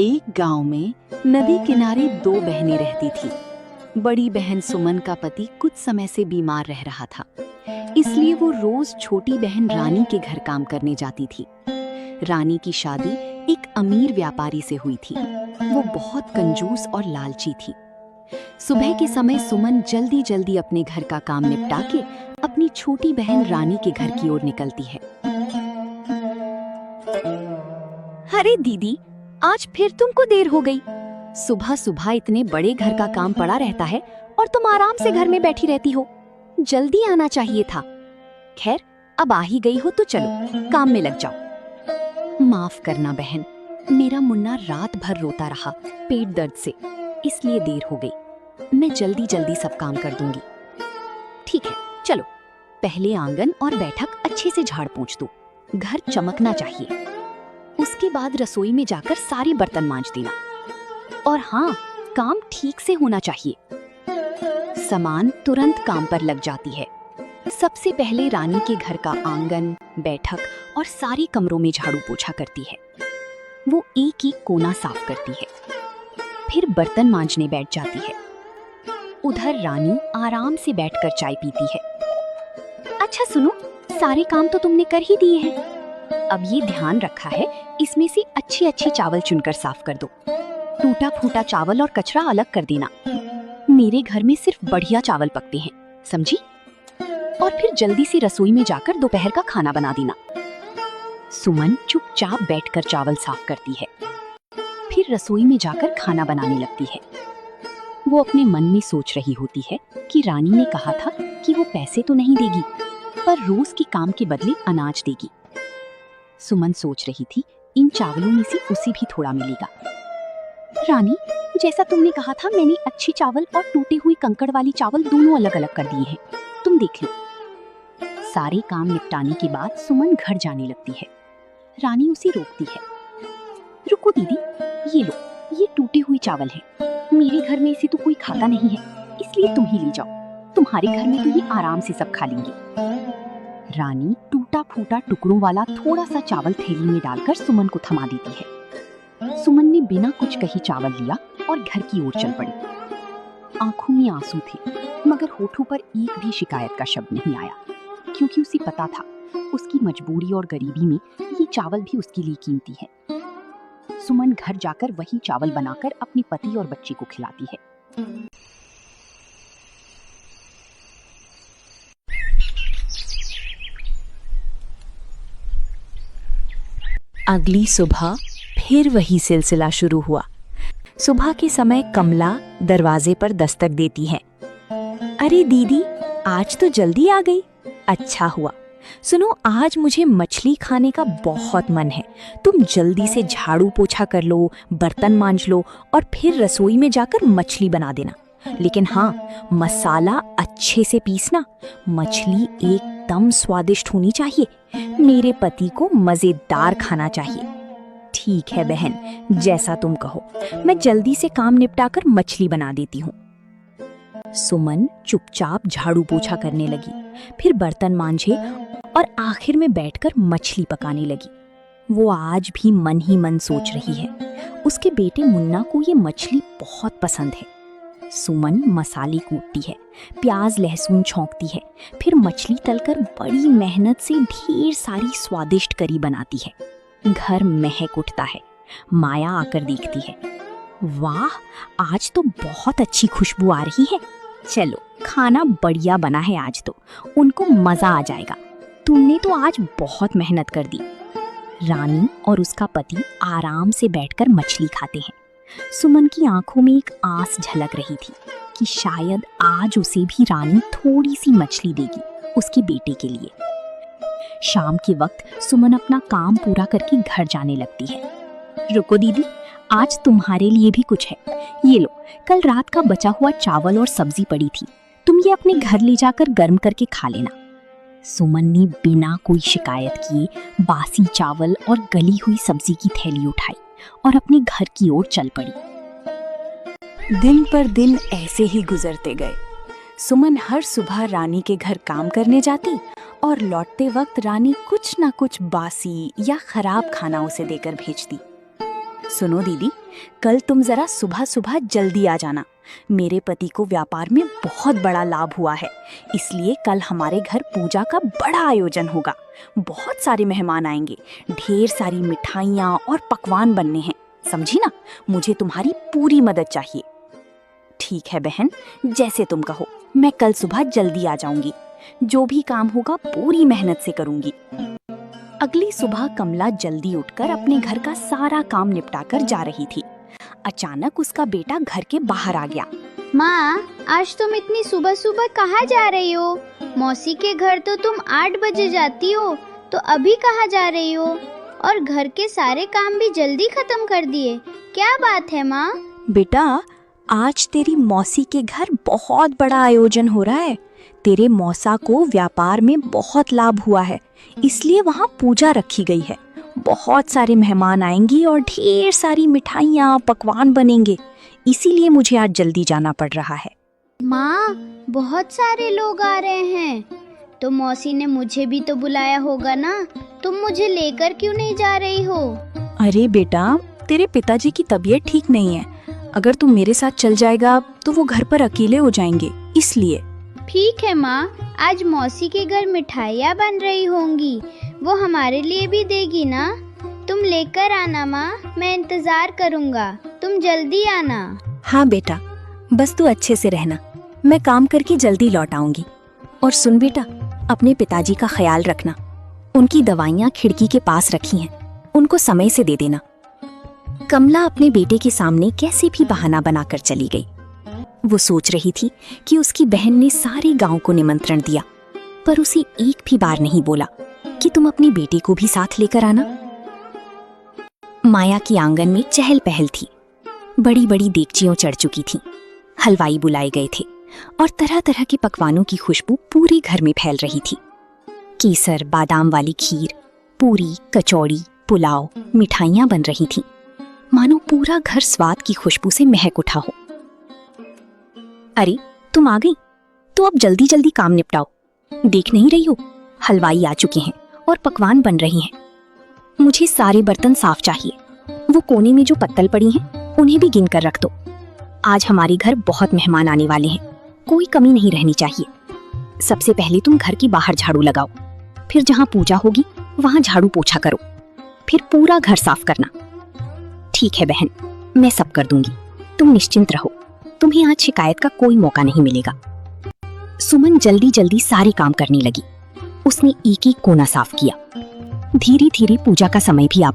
एक गांव में नदी किनारे दो बहनें रहती थी। बड़ी बहन सुमन का पति कुछ समय से बीमार रह रहा था, इसलिए वो रोज छोटी बहन रानी के घर काम करने जाती थी। रानी की शादी एक अमीर व्यापारी से हुई थी। वो बहुत कंजूस और लालची थी। सुबह के समय सुमन जल्दी जल्दी अपने घर का काम निपटा के अपनी छोटी बहन रानी के घर की ओर निकलती है। अरे दीदी, आज फिर तुमको देर हो गई। सुबह सुबह इतने बड़े घर का काम पड़ा रहता है और तुम आराम से घर में बैठी रहती हो। जल्दी आना चाहिए था। खैर, अब आ ही गई हो तो चलो काम में लग जाओ। माफ करना बहन, मेरा मुन्ना रात भर रोता रहा पेट दर्द से, इसलिए देर हो गई। मैं जल्दी जल्दी सब काम कर दूंगी। ठीक है, चलो पहले आंगन और बैठक अच्छे से झाड़ पोंछ दो। घर चमकना चाहिए। उसके बाद रसोई में जाकर सारे बर्तन मांज देना। और हाँ, काम ठीक से होना चाहिए। सामान तुरंत काम पर लग जाती है। सबसे पहले रानी के घर का आंगन, बैठक और सारे कमरों में झाड़ू पोछा करती है। वो एक एक कोना साफ करती है। फिर बर्तन मांजने बैठ जाती है। उधर रानी आराम से बैठकर चाय पीती है। अच्छा सुनो, सारे काम तो तुमने कर ही दिए हैं। अब ये ध्यान रखा है, इसमें से अच्छे अच्छे चावल चुनकर साफ कर दो। टूटा फूटा चावल और कचरा अलग कर देना। मेरे घर में सिर्फ बढ़िया चावल पकते हैं, समझी? और फिर जल्दी से रसोई में जाकर दोपहर का खाना बना देना। सुमन चुपचाप बैठकर चावल साफ करती है। फिर रसोई में जाकर खाना बनाने लगती है। वो अपने मन में सोच रही होती है कि रानी ने कहा था कि वो पैसे तो नहीं देगी, पर रोज के काम के बदले अनाज देगी। सुमन सोच रही थी, इन चावलों में से उसे भी थोड़ा मिलेगा। रानी, जैसा तुमने कहा था, मैंने अच्छे चावल और टूटे हुए कंकड़ वाली चावल दोनों अलग अलग कर दिए हैं। तुम देख लो। सारे काम निपटाने के बाद सुमन घर जाने लगती है। रानी उसे रोकती है। रुको दीदी, ये लो, ये टूटे हुए चावल हैं। मेरे घर में इसे तो कोई खाता नहीं है, इसलिए तुम ही ले जाओ। तुम्हारे घर में तो ये आराम से सब खा लेंगे। रानी टूटा फूटा टुकड़ों वाला थोड़ा सा चावल थैली में डालकर सुमन को थमा देती है। सुमन ने बिना कुछ कहे चावल लिया और घर की ओर चल पड़ी। आंखों में आंसू थे, मगर होठों पर एक भी शिकायत का शब्द नहीं आया, क्योंकि उसे पता था उसकी मजबूरी और गरीबी में ये चावल भी उसके लिए कीमती है। सुमन घर जाकर वही चावल बनाकर अपने पति और बच्चे को खिलाती है। अगली सुबह फिर वही सिलसिला शुरू हुआ। सुबह के समय कमला दरवाजे पर दस्तक देती है। अरे दीदी, आज तो जल्दी आ गई। अच्छा हुआ। सुनो, आज मुझे मछली खाने का बहुत मन है। तुम जल्दी से झाड़ू पोछा कर लो, बर्तन मांज लो और फिर रसोई में जाकर मछली बना देना। लेकिन हाँ, मसाला अच्छे से पीसना। मछली एकदम स्वादिष्ट होनी चाहिए। मेरे पति को मजेदार खाना चाहिए। ठीक है बहन, जैसा तुम कहो। मैं जल्दी से काम निपटाकर मछली बना देती हूँ। सुमन चुपचाप झाड़ू पोछा करने लगी, फिर बर्तन मांजे और आखिर में बैठकर मछली पकाने लगी। वो आज भी मन ही मन सोच रही है, उसके बेटे मुन्ना को ये मछली बहुत पसंद है। सुमन मसाले कूटती है, प्याज लहसुन छौंकती है, फिर मछली तलकर बड़ी मेहनत से ढेर सारी स्वादिष्ट करी बनाती है। घर महक उठता है। माया आकर देखती है। वाह, आज तो बहुत अच्छी खुशबू आ रही है। चलो, खाना बढ़िया बना है आज तो, उनको मजा आ जाएगा। तुमने तो आज बहुत मेहनत कर दी। रानी और उसका पति आराम से बैठकर मछली खाते हैं। सुमन की आंखों में एक आस झलक रही थी कि शायद आज उसे भी रानी थोड़ी सी मछली देगी उसके बेटे के लिए। शाम के वक्त सुमन अपना काम पूरा करके घर जाने लगती है। रुको दीदी, आज तुम्हारे लिए भी कुछ है। ये लो, कल रात का बचा हुआ चावल और सब्जी पड़ी थी, तुम ये अपने घर ले जाकर गर्म करके खा लेना। सुमन ने बिना कोई शिकायत किए बासी चावल और गली हुई सब्जी की थैली उठाई और अपने घर की ओर चल पड़ी। दिन पर दिन ऐसे ही गुजरते गए। सुमन हर सुबह रानी के घर काम करने जाती और लौटते वक्त रानी कुछ ना कुछ बासी या खराब खाना उसे देकर भेजती। सुनो दीदी, कल तुम जरा सुबह सुबह जल्दी आ जाना। मेरे पति को व्यापार में बहुत बड़ा लाभ हुआ है, इसलिए कल हमारे घर पूजा का बड़ा आयोजन होगा। बहुत सारे मेहमान आएंगे, ढेर सारी मिठाइयाँ और पकवान बनने हैं, समझी ना? मुझे तुम्हारी पूरी मदद चाहिए। ठीक है बहन, जैसे तुम कहो, मैं कल सुबह जल्दी आ जाऊंगी। जो भी काम होगा पूरी मेहनत से करूंगी। अगली सुबह कमला जल्दी उठकर अपने घर का सारा काम निपटाकर जा रही थी। अचानक उसका बेटा घर के बाहर आ गया। माँ, आज तुम इतनी सुबह सुबह कहाँ जा रही हो? मौसी के घर तो तुम 8 बजे जाती हो, तो अभी कहाँ जा रही हो? और घर के सारे काम भी जल्दी खत्म कर दिए, क्या बात है माँ? बेटा, आज तेरी मौसी के घर बहुत बड़ा आयोजन हो रहा है। तेरे मौसा को व्यापार में बहुत लाभ हुआ है, इसलिए वहाँ पूजा रखी गई है। बहुत सारे मेहमान आएंगे और ढेर सारी मिठाइयाँ पकवान बनेंगे, इसीलिए मुझे आज जल्दी जाना पड़ रहा है। माँ, बहुत सारे लोग आ रहे हैं, तो मौसी ने मुझे भी तो बुलाया होगा ना? तुम मुझे लेकर क्यों नहीं जा रही हो? अरे बेटा, तेरे पिताजी की तबीयत ठीक नहीं है। अगर तू मेरे साथ चल जाएगा तो वो घर पर अकेले हो जाएंगे, इसलिए। ठीक है माँ, आज मौसी के घर मिठाइयाँ बन रही होंगी, वो हमारे लिए भी देगी ना? तुम लेकर आना माँ, मैं इंतजार करूँगा, तुम जल्दी आना। हाँ बेटा, बस तू अच्छे से रहना, मैं काम करके जल्दी लौट आऊंगी। और सुन बेटा, अपने पिताजी का ख्याल रखना। उनकी दवाइयाँ खिड़की के पास रखी हैं, उनको समय से दे देना। कमला अपने बेटे के सामने कैसे भी बहाना बनाकर चली गई। वो सोच रही थी कि उसकी बहन ने सारे गांव को निमंत्रण दिया, पर उसे एक भी बार नहीं बोला कि तुम अपने बेटे को भी साथ लेकर आना। माया की आंगन में चहल पहल थी। बड़ी बड़ी देगचियां चढ़ चुकी थीं, हलवाई बुलाए गए थे और तरह तरह के पकवानों की खुशबू पूरे घर में फैल रही थी। केसर, बादाम वाली खीर, पूरी, कचौड़ी, पुलाव, मिठाइयां बन रही थीं, मानो पूरा घर स्वाद की खुशबू से महक उठा हो। अरे, तुम आ गई, तो अब जल्दी जल्दी काम निपटाओ। देख नहीं रही हो, हलवाई आ चुके हैं और पकवान बन रही हैं। मुझे सारे बर्तन साफ चाहिए। वो कोने में जो पत्तल पड़ी हैं, उन्हें भी गिन कर रख दो। आज हमारे घर बहुत मेहमान आने वाले हैं, कोई कमी नहीं रहनी चाहिए। सबसे पहले तुम घर के बाहर झाड़ू लगाओ, फिर जहाँ पूजा होगी वहाँ झाड़ू पोछा करो, फिर पूरा घर साफ करना। ठीक है बहन, मैं सब कर दूंगी, तुम निश्चिंत रहो, तुम्हें आज शिकायत का कोई मौका नहीं मिलेगा। सुमन जल्दी जल्दी सारे काम करने लगी। उसने एक एक कोना साफ किया। धीरे धीरे पूजा का समय भी आ